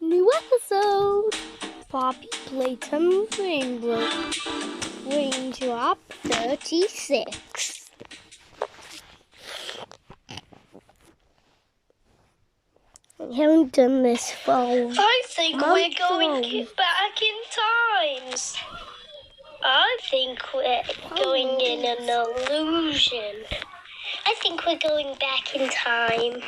New episode! Poppy Playtime Raindrop 36. I haven't done this for I think we're going back in time. I think we're going in an illusion. I think we're going back in time.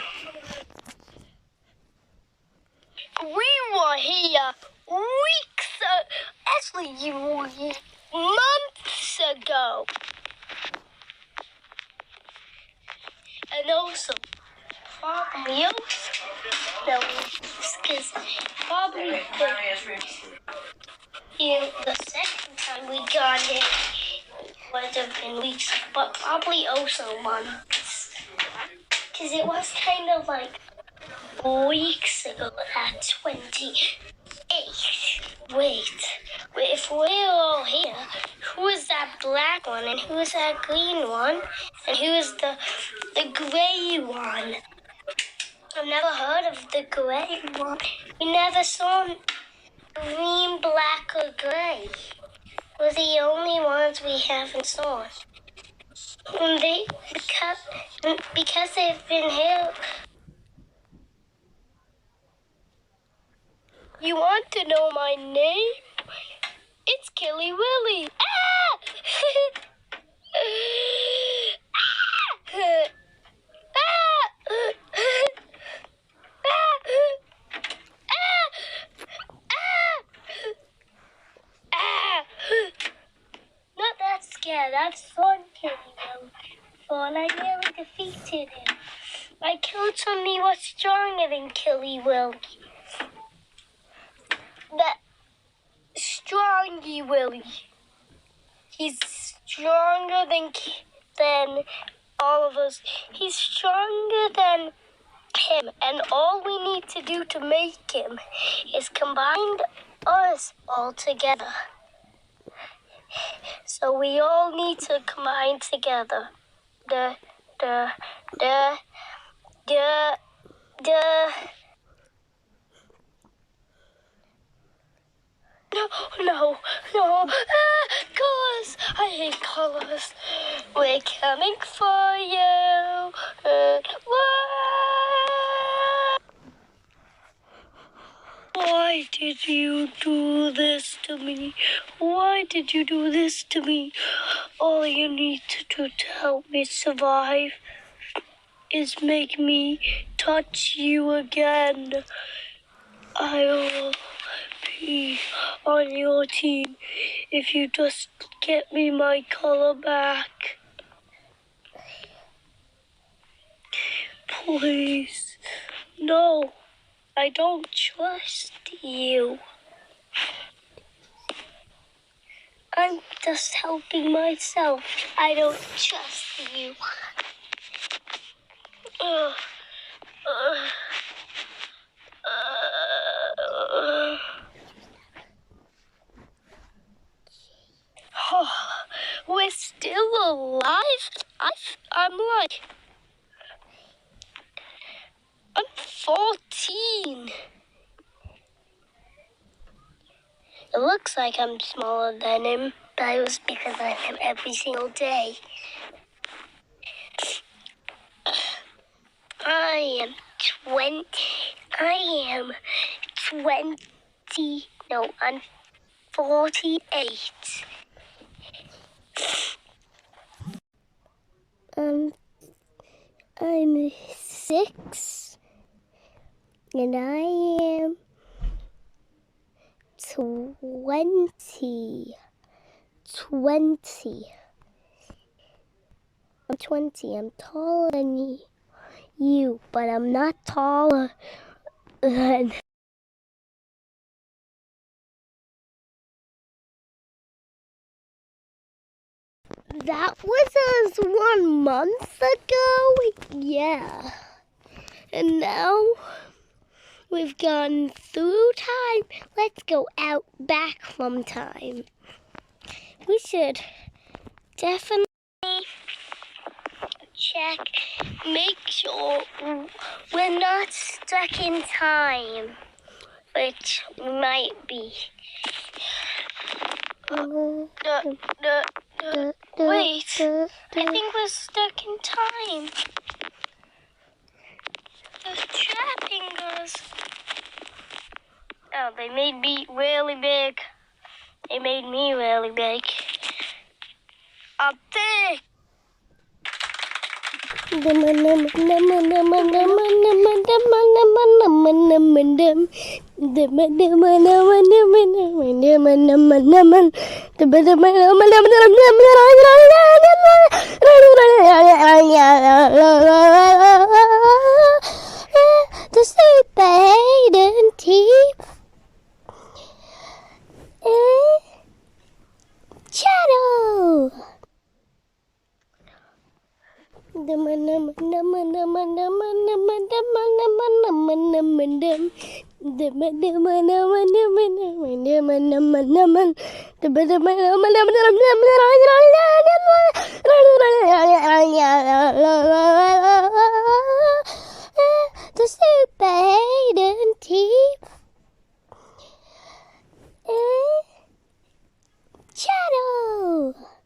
We were here months ago. And also, probably the second time we got here would have been weeks, but probably also months. Because it was kind of like weeks ago at 28. Wait, if we're all here, who is that black one and who is that green one and who is the gray one? I've never heard of the gray one. We never saw green, black, or gray. We're the only ones we haven't saw. And because they've been here. You want to know my name? It's Killy Willy. Ah! Not that scared. That's fun, Killy Willy. Fun. I nearly defeated him. I killed somebody who was stronger than Killy Willy. That Strongy Willy. He's stronger than all of us. He's stronger than him, and all we need to do to make him is combine us all together. So we all need to combine together. No. Colors. I hate colors. We're coming for you. Why did you do this to me? Why did you do this to me? All you need to do to help me survive is make me touch you again. I will be on your team if you just get me my color back. Please. No, I don't trust you. I'm just helping myself. I don't trust you. We're still alive? I'm 14. It looks like I'm smaller than him, but it was because I'm him every single day. I am 20. No, I'm 48. I'm 6. And I am 20. I'm 20. I'm taller than you, but I'm not taller than... That was us 1 month ago? Yeah. And now we've gone through time. Let's go out back from time. We should definitely check, make sure we're not stuck in time. which might be. Wait, I think we're stuck in time. They're trapping us. Oh, they made me really big. They made me really big. Up there. The sleep and teeth. Shadow.